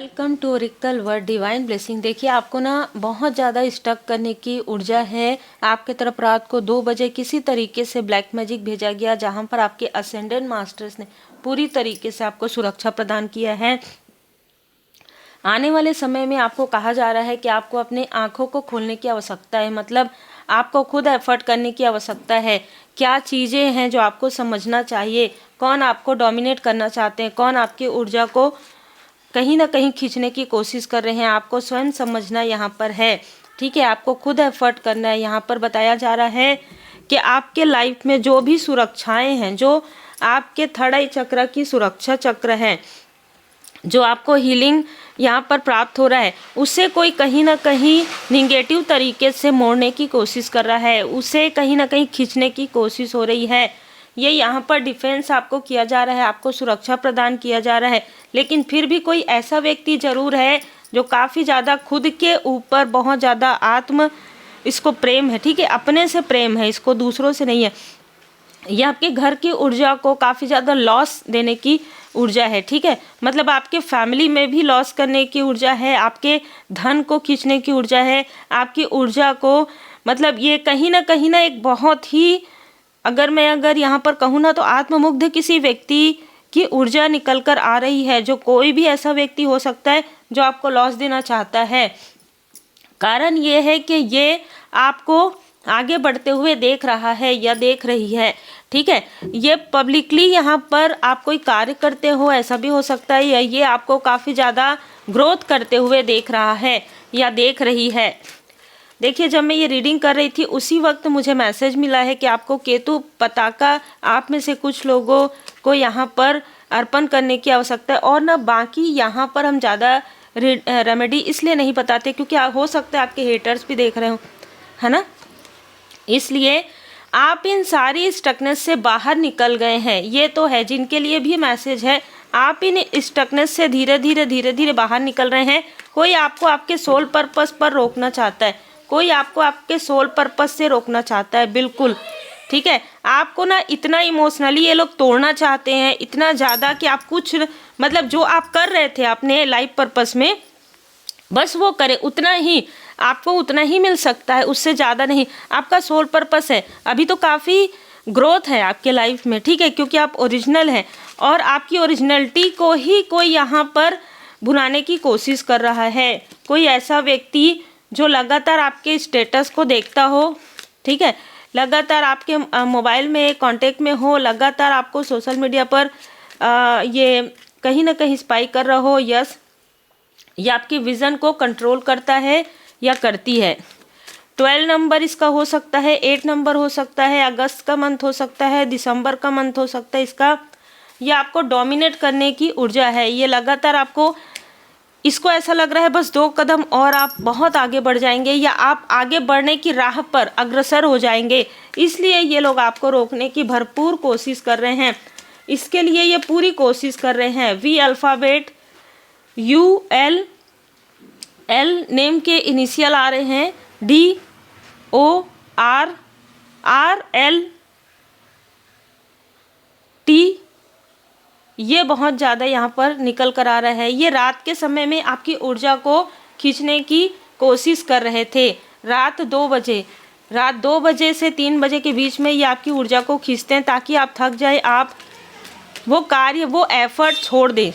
Welcome to Oracle word divine blessing. देखिए, आपको ना बहुत ज़्यादा स्टक करने की ऊर्जा है। आपके तरफ रात को 2 बजे किसी तरीके से ब्लैक मैजिक भेजा गया, जहां पर आपके असेंडेंट मास्टर्स ने पूरी तरीके से आपको सुरक्षा प्रदान किया है। आने वाले समय में आपको कहा जा रहा है कि आपको अपने आँखों को खोलने की आवश्यकता है, मतलब आपको खुद एफर्ट करने की आवश्यकता है। क्या चीज़ें हैं जो आपको समझना चाहिए, कौन आपको डोमिनेट करना चाहते हैं, कौन आपकी ऊर्जा को कहीं ना कहीं खींचने की कोशिश कर रहे हैं, आपको स्वयं समझना यहाँ पर है। ठीक है, आपको खुद एफर्ट करना है। यहाँ पर बताया जा रहा है कि आपके लाइफ में जो भी सुरक्षाएं हैं, जो आपके थर्ड आई चक्र की सुरक्षा चक्र है, जो आपको हीलिंग यहाँ पर प्राप्त हो रहा है, उससे कोई कहीं ना कहीं निगेटिव तरीके से मोड़ने की कोशिश कर रहा है, उसे कहीं ना कहीं खींचने की कोशिश हो रही है। ये यहाँ पर डिफेंस आपको किया जा रहा है, आपको सुरक्षा प्रदान किया जा रहा है। लेकिन फिर भी कोई ऐसा व्यक्ति जरूर है जो काफ़ी ज़्यादा खुद के ऊपर बहुत ज़्यादा इसको प्रेम है। ठीक है, अपने से प्रेम है, इसको दूसरों से नहीं है। ये आपके घर की ऊर्जा को काफ़ी ज़्यादा लॉस देने की ऊर्जा है। ठीक है, मतलब आपके फैमिली में भी लॉस करने की ऊर्जा है, आपके धन को खींचने की ऊर्जा है, आपकी ऊर्जा को, मतलब ये कहीं ना एक बहुत ही, अगर यहाँ पर कहूँ ना, तो आत्ममुग्ध किसी व्यक्ति की ऊर्जा निकल कर आ रही है, जो कोई भी ऐसा व्यक्ति हो सकता है जो आपको लॉस देना चाहता है। कारण ये है कि ये आपको आगे बढ़ते हुए देख रहा है या देख रही है। ठीक है, ये पब्लिकली यहाँ पर आप कोई कार्य करते हो, ऐसा भी हो सकता है, या ये आपको काफ़ी ज़्यादा ग्रोथ करते हुए देख रहा है या देख रही है। देखिए, जब मैं ये रीडिंग कर रही थी उसी वक्त मुझे मैसेज मिला है कि आपको केतु पताका आप में से कुछ लोगों को यहाँ पर अर्पण करने की आवश्यकता है। और ना बाकी यहाँ पर हम ज़्यादा रेमेडी इसलिए नहीं बताते क्योंकि हो सकता है आपके हेटर्स भी देख रहे हो, है ना। इसलिए आप इन सारी स्टकनेस से बाहर निकल गए हैं, ये तो है। जिनके लिए भी मैसेज है, आप इन स्टकनेस से धीरे धीरे बाहर निकल रहे हैं। कोई आपको आपके सोल पर्पस पर रोकना चाहता है, कोई आपको आपके सोल पर्पस से रोकना चाहता है, बिल्कुल। ठीक है, आपको ना इतना इमोशनली ये लोग तोड़ना चाहते हैं, इतना ज़्यादा कि आप कुछ, मतलब जो आप कर रहे थे अपने लाइफ पर्पस में, बस वो करें, उतना ही आपको, उतना ही मिल सकता है, उससे ज़्यादा नहीं। आपका सोल पर्पस है, अभी तो काफ़ी ग्रोथ है आपके लाइफ में। ठीक है, क्योंकि आप ओरिजिनल हैं और आपकी ओरिजिनलिटी को ही कोई यहाँ पर भुनाने की कोशिश कर रहा है। कोई ऐसा व्यक्ति जो लगातार आपके स्टेटस को देखता हो, ठीक है, लगातार आपके मोबाइल में कांटेक्ट में हो, लगातार आपको सोशल मीडिया पर ये कहीं ना कहीं स्पाई कर रहा हो, यस, ये आपकी विज़न को कंट्रोल करता है या करती है। 12 नंबर इसका हो सकता है, 8 नंबर हो सकता है, अगस्त का मंथ हो सकता है, दिसंबर का मंथ हो सकता है इसका। ये आपको डोमिनेट करने की ऊर्जा है। ये लगातार आपको, इसको ऐसा लग रहा है बस 2 कदम और आप बहुत आगे बढ़ जाएंगे, या आप आगे बढ़ने की राह पर अग्रसर हो जाएंगे। इसलिए ये लोग आपको रोकने की भरपूर कोशिश कर रहे हैं। इसके लिए ये पूरी कोशिश कर रहे हैं। V alphabet, UL, L name के इनिशियल आ रहे हैं, DOR, RLT, ये बहुत ज़्यादा यहाँ पर निकल कर आ रहा है। ये रात के समय में आपकी ऊर्जा को खींचने की कोशिश कर रहे थे। रात 2 बजे से 3 बजे के बीच में ये आपकी ऊर्जा को खींचते हैं, ताकि आप थक जाए, आप वो कार्य, वो एफर्ट छोड़ दें।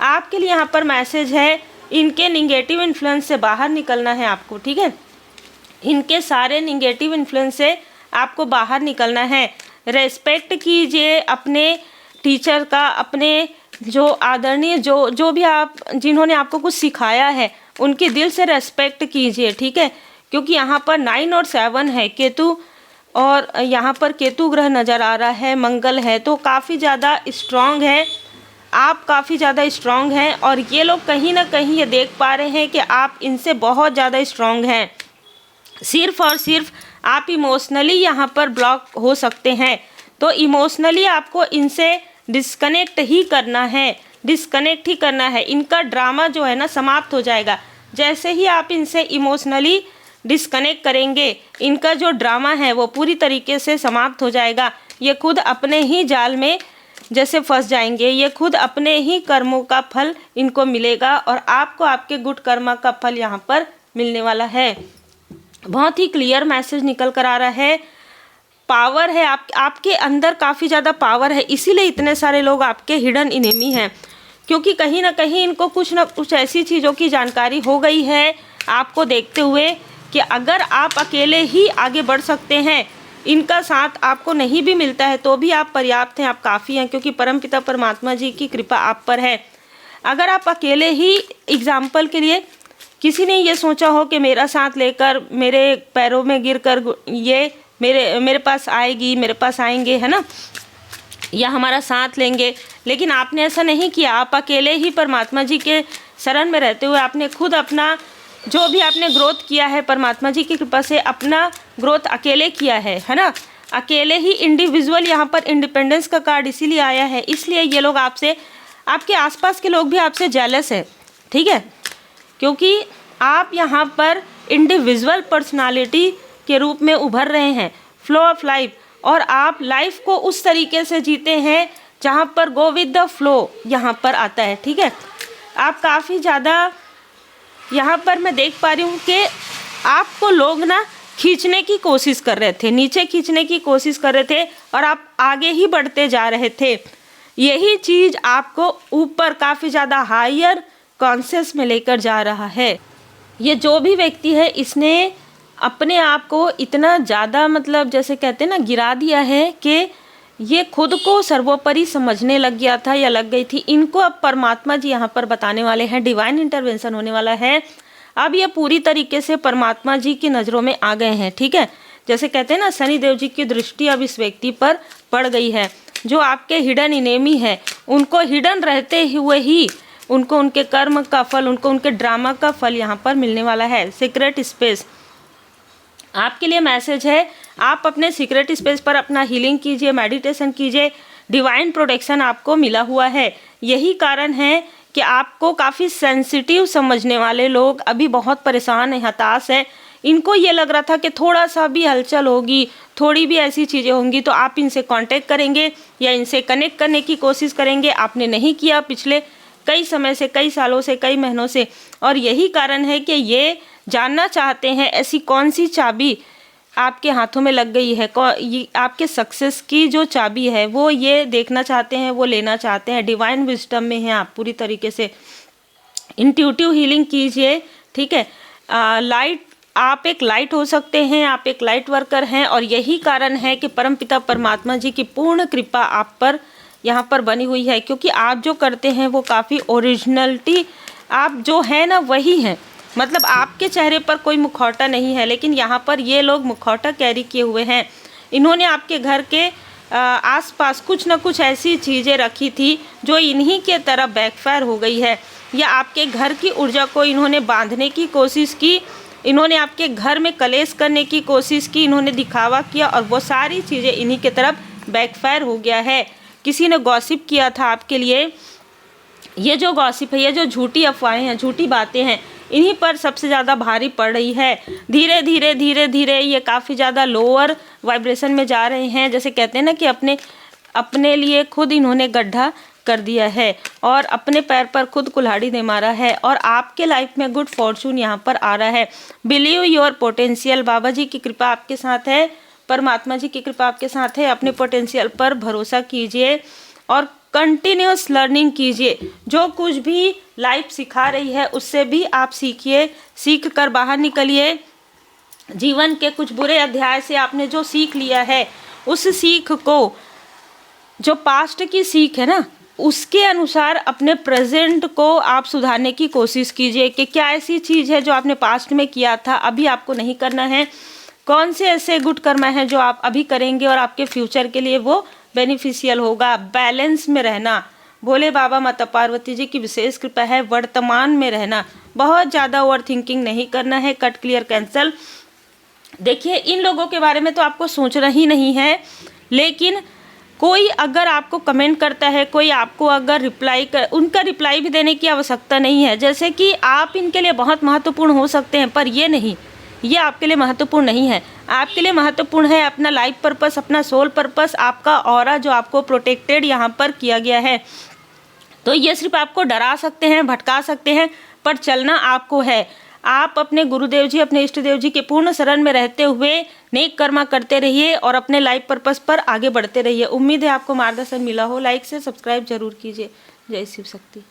आपके लिए यहाँ पर मैसेज है, इनके निगेटिव इन्फ्लुएंस से बाहर निकलना है आपको। ठीक है, इनके सारे निगेटिव इन्फ्लुएंस से आपको बाहर निकलना है। रेस्पेक्ट कीजिए अपने टीचर का, अपने जो आदरणीय, जो भी आप, जिन्होंने आपको कुछ सिखाया है, उनके दिल से रेस्पेक्ट कीजिए। ठीक है, क्योंकि यहाँ पर 9 और 7 है केतु, और यहाँ पर केतु ग्रह नज़र आ रहा है, मंगल है, तो काफ़ी ज़्यादा स्ट्रांग है। आप काफ़ी ज़्यादा स्ट्रांग हैं और ये लोग कहीं ना कहीं ये देख पा रहे हैं कि आप इनसे बहुत ज़्यादा स्ट्रांग हैं। सिर्फ और सिर्फ आप इमोशनली यहाँ पर ब्लॉक हो सकते हैं, तो इमोशनली आपको इनसे डिस्कनेक्ट ही करना है। इनका ड्रामा जो है ना समाप्त हो जाएगा। जैसे ही आप इनसे इमोशनली डिस्कनेक्ट करेंगे, इनका जो ड्रामा है वो पूरी तरीके से समाप्त हो जाएगा। ये खुद अपने ही जाल में जैसे फंस जाएंगे। ये खुद अपने ही कर्मों का फल इनको मिलेगा और आपको आपके गुड कर्मा का फल यहाँ पर मिलने वाला है। बहुत ही क्लियर मैसेज निकल कर आ रहा है। पावर है आपके अंदर, काफ़ी ज़्यादा पावर है, इसीलिए इतने सारे लोग आपके हिडन इनेमी हैं, क्योंकि कहीं ना कहीं इनको कुछ ना कुछ ऐसी चीज़ों की जानकारी हो गई है आपको देखते हुए कि अगर आप अकेले ही आगे बढ़ सकते हैं, इनका साथ आपको नहीं भी मिलता है तो भी आप पर्याप्त हैं, आप काफ़ी हैं, क्योंकि परमपिता परमात्मा जी की कृपा आप पर है। अगर आप अकेले ही, एग्जाम्पल के लिए किसी ने ये सोचा हो कि मेरा साथ लेकर मेरे पैरों में गिरकर ये मेरे पास आएगी, मेरे पास आएंगे, है ना, या हमारा साथ लेंगे, लेकिन आपने ऐसा नहीं किया। आप अकेले ही परमात्मा जी के शरण में रहते हुए आपने खुद अपना जो भी आपने ग्रोथ किया है परमात्मा जी की कृपा से, अपना ग्रोथ अकेले किया है ना, अकेले ही इंडिविजुअल। यहाँ पर इंडिपेंडेंस का कार्ड इसीलिए आया है, इसलिए ये लोग आपसे, आपके आसपास के लोग भी आपसे जेलस है, ठीक है, क्योंकि आप यहाँ पर इंडिविजुअल पर्सनालिटी के रूप में उभर रहे हैं, फ्लो ऑफ लाइफ, और आप लाइफ को उस तरीके से जीते हैं जहाँ पर गो विद द फ्लो यहाँ पर आता है, ठीक है। आप काफ़ी ज़्यादा यहाँ पर मैं देख पा रही हूँ कि आपको लोग ना खींचने की कोशिश कर रहे थे, नीचे खींचने की कोशिश कर रहे थे, और आप आगे ही बढ़ते जा रहे थे। यही चीज़ आपको ऊपर काफ़ी ज़्यादा हायर कॉन्शियस में लेकर जा रहा है। ये जो भी व्यक्ति है, इसने अपने आप को इतना ज़्यादा, मतलब जैसे कहते हैं ना, गिरा दिया है कि ये खुद को सर्वोपरि समझने लग गया था या लग गई थी। इनको अब परमात्मा जी यहाँ पर बताने वाले हैं, डिवाइन इंटरवेंशन होने वाला है। अब ये पूरी तरीके से परमात्मा जी की नज़रों में आ गए हैं, ठीक है। जैसे कहते हैं ना, शनि देव जी की दृष्टि अब इस व्यक्ति पर पड़ गई है। जो आपके हिडन इनेमी है, उनको हिडन रहते हुए ही उनको उनके कर्म का फल, उनको उनके ड्रामा का फल यहाँ पर मिलने वाला है। सीक्रेट स्पेस आपके लिए मैसेज है, आप अपने सीक्रेट स्पेस पर अपना हीलिंग कीजिए, मेडिटेशन कीजिए, डिवाइन प्रोटेक्शन आपको मिला हुआ है। यही कारण है कि आपको काफ़ी सेंसिटिव समझने वाले लोग अभी बहुत परेशान हैं, हताश हैं। इनको ये लग रहा था कि थोड़ा सा भी हलचल होगी, थोड़ी भी ऐसी चीज़ें होंगी तो आप इनसे कांटेक्ट करेंगे या इनसे कनेक्ट करने की कोशिश करेंगे। आपने नहीं किया पिछले कई समय से, कई सालों से, कई महीनों से, और यही कारण है कि ये जानना चाहते हैं ऐसी कौन सी चाबी आपके हाथों में लग गई है, ये आपके सक्सेस की जो चाबी है वो ये देखना चाहते हैं, वो लेना चाहते हैं। डिवाइन विजडम में हैं आप पूरी तरीके से। इंट्यूटिव हीलिंग कीजिए, ठीक है। लाइट, आप एक लाइट हो सकते हैं, आप एक लाइट वर्कर हैं, और यही कारण है कि परमपिता परमात्मा जी की पूर्ण कृपा आप पर यहाँ पर बनी हुई है, क्योंकि आप जो करते हैं वो काफ़ी ओरिजिनलिटी, आप जो है ना वही हैं। मतलब आपके चेहरे पर कोई मुखौटा नहीं है, लेकिन यहाँ पर ये लोग मुखौटा कैरी किए हुए हैं। इन्होंने आपके घर के आसपास कुछ ना कुछ ऐसी चीज़ें रखी थी जो इन्हीं के तरह बैकफायर हो गई है, या आपके घर की ऊर्जा को इन्होंने बांधने की कोशिश की, इन्होंने आपके घर में कलेश करने की कोशिश की, इन्होंने दिखावा किया, और वो सारी चीज़ें इन्हीं के तरफ बैकफायर हो गया है। किसी ने गॉसिप किया था आपके लिए। ये जो गॉसिप है, ये जो झूठी अफवाहें हैं, झूठी बातें हैं, इन्हीं पर सबसे ज़्यादा भारी पड़ रही है। धीरे धीरे धीरे धीरे ये काफ़ी ज़्यादा लोअर वाइब्रेशन में जा रहे हैं। जैसे कहते हैं ना कि अपने लिए खुद इन्होंने गड्ढा कर दिया है और अपने पैर पर खुद कुल्हाड़ी दे मारा है, और आपके लाइफ में गुड फॉर्चून यहाँ पर आ रहा है। बिलीव योर पोटेंशियल, बाबा जी की कृपा आपके साथ है, परमात्मा जी की कृपा आपके साथ है। अपने पोटेंशियल पर भरोसा कीजिए और कंटिन्यूस लर्निंग कीजिए। जो कुछ भी लाइफ सिखा रही है उससे भी आप सीखिए, सीख कर बाहर निकलिए। जीवन के कुछ बुरे अध्याय से आपने जो सीख लिया है, उस सीख को, जो पास्ट की सीख है ना, उसके अनुसार अपने प्रेजेंट को आप सुधारने की कोशिश कीजिए कि क्या ऐसी चीज़ है जो आपने पास्ट में किया था अभी आपको नहीं करना है, कौन से ऐसे गुड कर्म हैं जो आप अभी करेंगे और आपके फ्यूचर के लिए वो बेनिफिशियल होगा। बैलेंस में रहना, भोले बाबा माता पार्वती जी की विशेष कृपा है। वर्तमान में रहना, बहुत ज़्यादा ओवर थिंकिंग नहीं करना है। Cut clear cancel. देखिए, इन लोगों के बारे में तो आपको सोचना ही नहीं है, लेकिन कोई अगर आपको कमेंट करता है, कोई आपको अगर उनका रिप्लाई भी देने की आवश्यकता नहीं है। जैसे कि आप इनके लिए बहुत महत्वपूर्ण हो सकते हैं, पर ये नहीं ये आपके लिए महत्वपूर्ण नहीं है। आपके लिए महत्वपूर्ण है अपना लाइफ पर्पस, अपना सोल पर्पस, आपका ऑरा जो आपको प्रोटेक्टेड यहाँ पर किया गया है। तो ये सिर्फ आपको डरा सकते हैं, भटका सकते हैं, पर चलना आपको है। आप अपने गुरुदेव जी, अपने इष्ट देव जी के पूर्ण शरण में रहते हुए नेक कर्मा करते रहिए और अपने लाइफ पर्पस पर आगे बढ़ते रहिए। उम्मीद है आपको मार्गदर्शन मिला हो। लाइक से सब्सक्राइब जरूर कीजिए। जय शिव शक्ति।